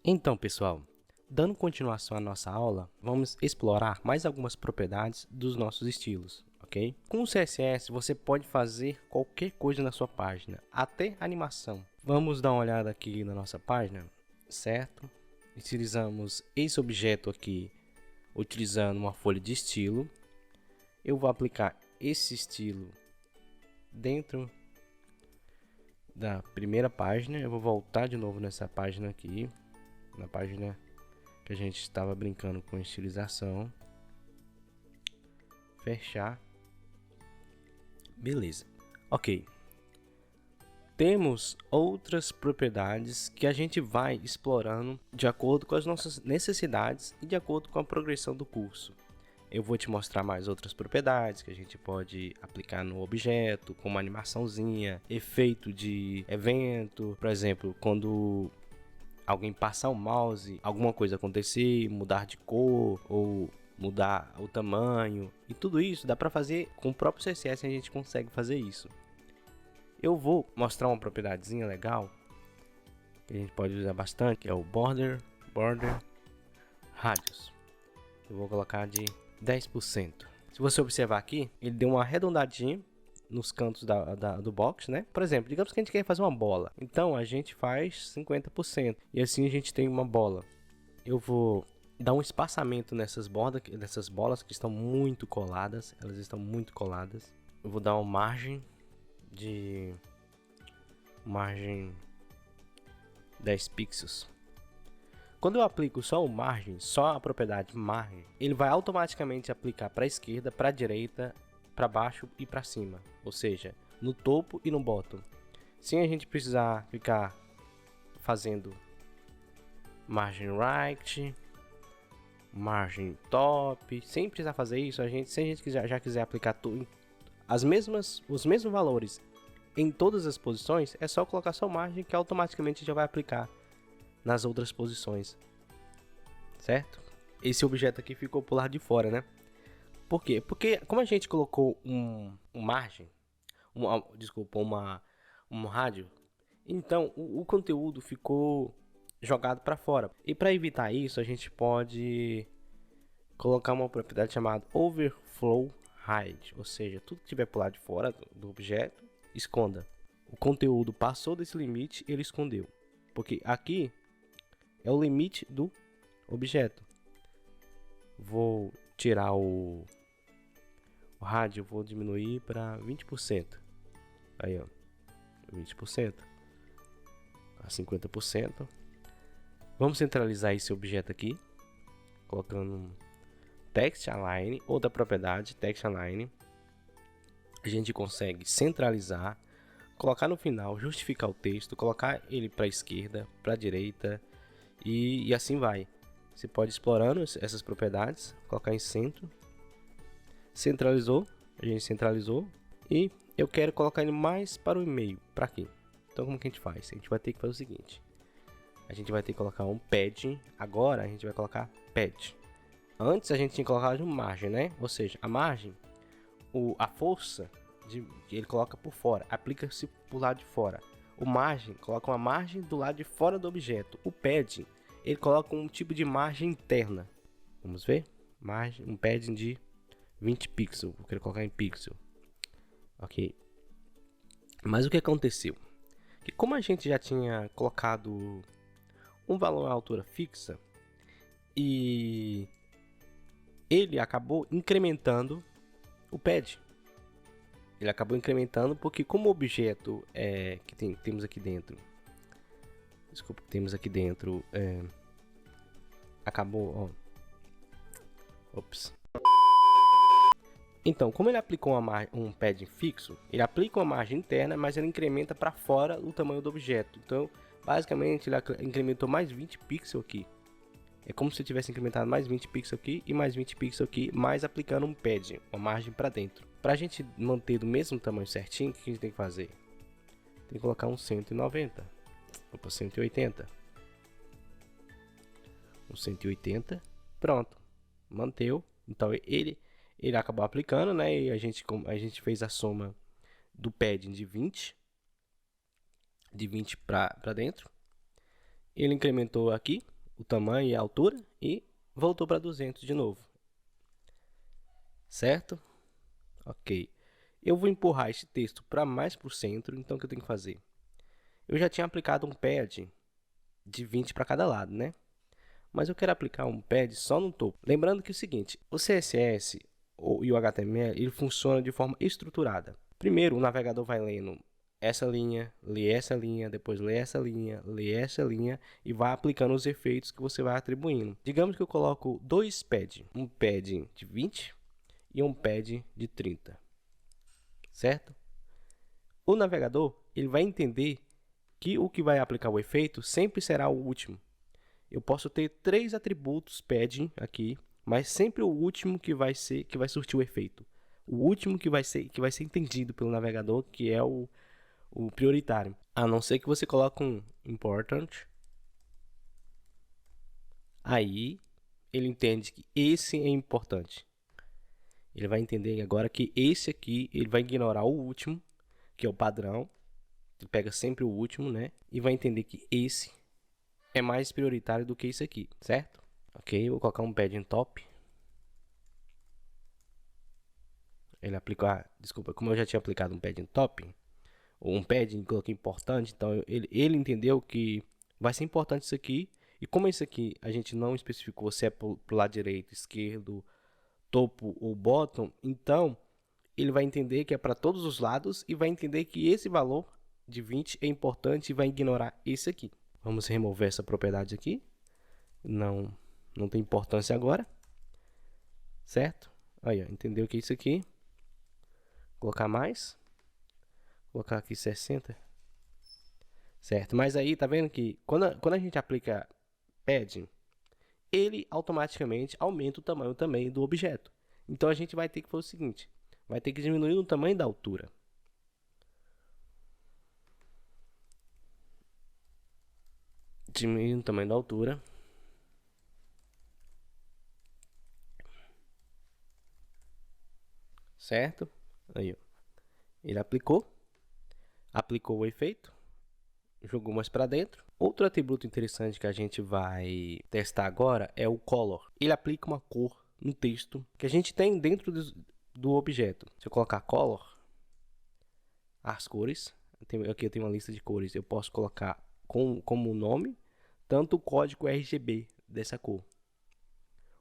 Então, pessoal, dando continuação à nossa aula, vamos explorar mais algumas propriedades dos nossos estilos, ok? Com o CSS, você pode fazer qualquer coisa na sua página, até animação. Vamos dar uma olhada aqui na nossa página, certo? Utilizamos esse objeto aqui, utilizando uma folha de estilo. Eu vou aplicar esse estilo dentro da primeira página. Eu vou voltar de novo nessa página aqui, na página que a gente estava brincando com estilização. Fechar. Beleza. Ok. Temos outras propriedades que a gente vai explorando de acordo com as nossas necessidades e de acordo com a progressão do curso. Eu vou te mostrar mais outras propriedades que a gente pode aplicar no objeto, como animaçãozinha, efeito de evento, por exemplo, quando alguém passar o mouse, alguma coisa acontecer, mudar de cor ou mudar o tamanho, e tudo isso dá para fazer com o próprio CSS. A gente consegue fazer isso. Eu vou mostrar uma propriedadezinha legal que a gente pode usar bastante, que é o border radius. Eu vou colocar de 10%. Se você observar aqui, ele deu uma arredondadinha nos cantos do box, né? Por exemplo, digamos que a gente quer fazer uma bola. Então, a gente faz 50%. E assim a gente tem uma bola. Eu vou dar um espaçamento nessas bolas que estão muito coladas. Elas estão muito coladas. Eu vou dar uma margem 10 pixels. Quando eu aplico só o margem, só a propriedade margem, ele vai automaticamente aplicar para a esquerda, para a direita, para baixo e para cima, ou seja, no topo e no bottom, sem a gente precisar ficar fazendo margem right, margem top, sem precisar fazer isso. Se a gente já quiser aplicar os mesmos valores em todas as posições, é só colocar só margem que automaticamente já vai aplicar nas outras posições, certo? Esse objeto aqui ficou por lado de fora, né? Por quê? Porque como a gente colocou um rádio, então o conteúdo ficou jogado para fora. E para evitar isso, a gente pode colocar uma propriedade chamada overflow hide, ou seja, tudo que tiver por lado de fora do objeto, esconda. O conteúdo passou desse limite, ele escondeu, porque aqui é o limite do objeto. Vou tirar o rádio, vou diminuir para 20%. Aí, ó, 20% a 50%. Vamos centralizar esse objeto aqui, colocando um text align, ou da propriedade text align. A gente consegue centralizar, colocar no final, justificar o texto, colocar ele para a esquerda, para a direita, e assim vai. Você pode ir explorando essas propriedades, colocar em centro. Centralizou, a gente centralizou, e eu quero colocar ele mais para o meio, para aqui. Então como que a gente faz? A gente vai ter que fazer o seguinte: a gente vai ter que colocar um padding. Agora a gente vai colocar pad. Antes a gente tinha colocado margem, né? Ou seja, a margem, a força que ele coloca por fora, aplica-se por lado de fora. O margem coloca uma margem do lado de fora do objeto. O padding, ele coloca um tipo de margem interna. Vamos ver? Margem, um padding de 20 pixels. Vou querer colocar em pixel. Ok. Mas o que aconteceu? Que como a gente já tinha colocado um valor à altura fixa, e ele acabou incrementando o pad. Ele acabou incrementando porque como o objeto que temos aqui dentro, acabou, ó. Ops. Então, como ele aplicou um padding fixo, ele aplica uma margem interna, mas ele incrementa para fora o tamanho do objeto. Então, basicamente, ele incrementou mais 20 pixels aqui. É como se tivesse incrementado mais 20 pixels aqui e mais 20 pixels aqui, mais aplicando um padding, uma margem para dentro. Para a gente manter do mesmo tamanho certinho, o que a gente tem que fazer? Tem que colocar um 190. Opa, 180. Um 180. Pronto. Manteu. Então ele acabou aplicando, né? E a gente fez a soma do padding de 20. De 20 para dentro. Ele incrementou aqui. o tamanho e a altura e voltou para 200 de novo. Certo? Ok. Eu vou empurrar este texto para mais para o centro, então o que eu tenho que fazer? Eu já tinha aplicado um pad de 20 para cada lado, né? Mas eu quero aplicar um pad só no topo. Lembrando que é o seguinte, o CSS e o HTML, ele funciona de forma estruturada. Primeiro, o navegador vai lendo essa linha, lê essa linha, depois lê essa linha, lê essa linha e vai aplicando os efeitos que você vai atribuindo. Digamos que eu coloco dois pads, um pad de 20 e um pad de 30, certo? O navegador, ele vai entender que o que vai aplicar o efeito sempre será o último. Eu posso ter 3 atributos padding aqui, mas sempre o último que vai surtir o efeito. O último que vai ser entendido pelo navegador, que é o prioritário. A não ser que você coloque um important. Aí ele entende que esse é importante. Ele vai entender agora que esse aqui, ele vai ignorar o último, que é o padrão. Ele pega sempre o último, né? E vai entender que esse é mais prioritário do que isso aqui, certo? Ok, vou colocar um padding top. Ele aplicar, desculpa, como eu já tinha aplicado um padding top, ou um padding, coloquei importante, então ele entendeu que vai ser importante isso aqui. E como esse aqui a gente não especificou se é pro lado direito, esquerdo, topo ou bottom, então ele vai entender que é para todos os lados e vai entender que esse valor de 20 é importante e vai ignorar esse aqui. Vamos remover essa propriedade aqui. Não tem importância agora. Certo? Aí, ó, entendeu que é isso aqui. Colocar mais. Colocar aqui 60. Certo? Mas aí, tá vendo que quando a gente aplica padding, ele automaticamente aumenta o tamanho também do objeto. Então a gente vai ter que fazer o seguinte. Vai ter que diminuir o tamanho da altura. Diminuir o tamanho da altura. Certo? Aí, ó. Ele aplicou o efeito, jogou mais para dentro. Outro atributo interessante que a gente vai testar agora é o color. Ele aplica uma cor no texto que a gente tem dentro do objeto. Se eu colocar color, as cores, aqui eu tenho uma lista de cores, eu posso colocar como nome tanto o código RGB dessa cor.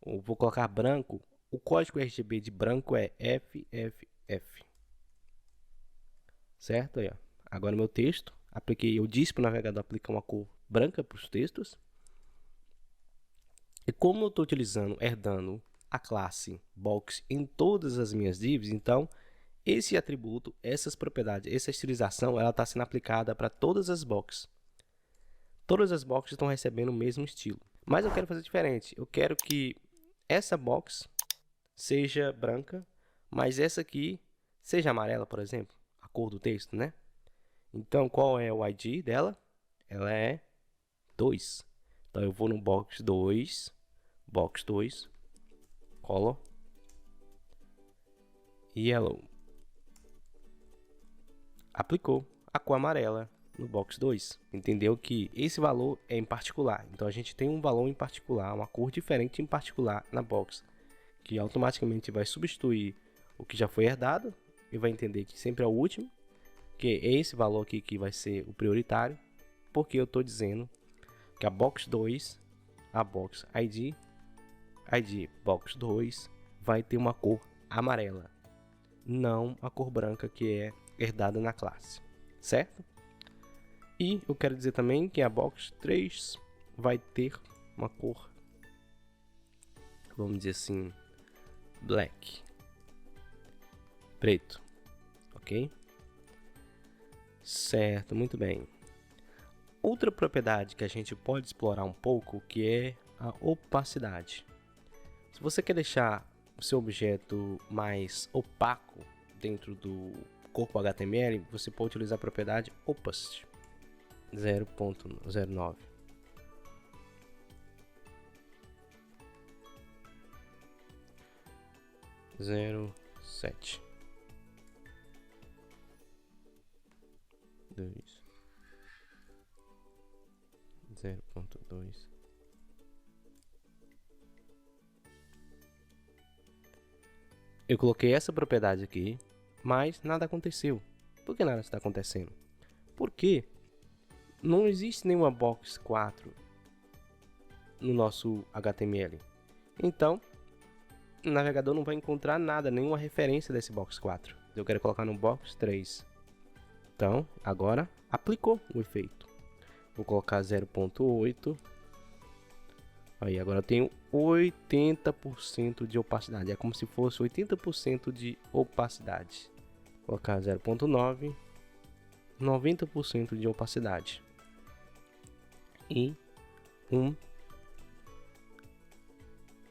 Ou vou colocar branco, o código RGB de branco é FFF. Certo? Aí, ó. Agora meu texto, eu disse para o navegador aplicar uma cor branca para os textos. E como eu estou herdando a classe box em todas as minhas divs, então esse atributo, essas propriedades, essa estilização, ela está sendo aplicada para todas as boxes. Todas as boxes estão recebendo o mesmo estilo. Mas eu quero fazer diferente. Eu quero que essa box seja branca, mas essa aqui seja amarela, por exemplo. A cor do texto, né? Então, qual é o ID dela? Ela é 2. Então, eu vou no box 2, color, yellow. Aplicou a cor amarela no box 2. Entendeu que esse valor é em particular. Então, a gente tem um valor em particular, uma cor diferente em particular na box, que automaticamente vai substituir o que já foi herdado e vai entender que sempre é o último, que é esse valor aqui que vai ser o prioritário, porque eu estou dizendo que a box 2, a box ID box 2 vai ter uma cor amarela, não a cor branca que é herdada na classe, certo? E eu quero dizer também que a box 3 vai ter uma cor, vamos dizer assim, black, preto, ok? Certo, muito bem. Outra propriedade que a gente pode explorar um pouco, que é a opacidade. Se você quer deixar o seu objeto mais opaco dentro do corpo HTML, você pode utilizar a propriedade opacity 0.09. Zero 0.2 Eu coloquei essa propriedade aqui, mas nada aconteceu. Por que nada está acontecendo? Porque não existe nenhuma box 4 no nosso HTML. Então, o navegador não vai encontrar nada, nenhuma referência desse box 4. Eu quero colocar no box 3. Então, agora aplicou o efeito. Vou colocar 0.8. Aí, agora eu tenho 80% de opacidade. É como se fosse 80% de opacidade. Vou colocar 0.9. 90% de opacidade. E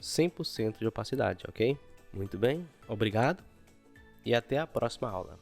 100% de opacidade, ok? Muito bem, obrigado e até a próxima aula.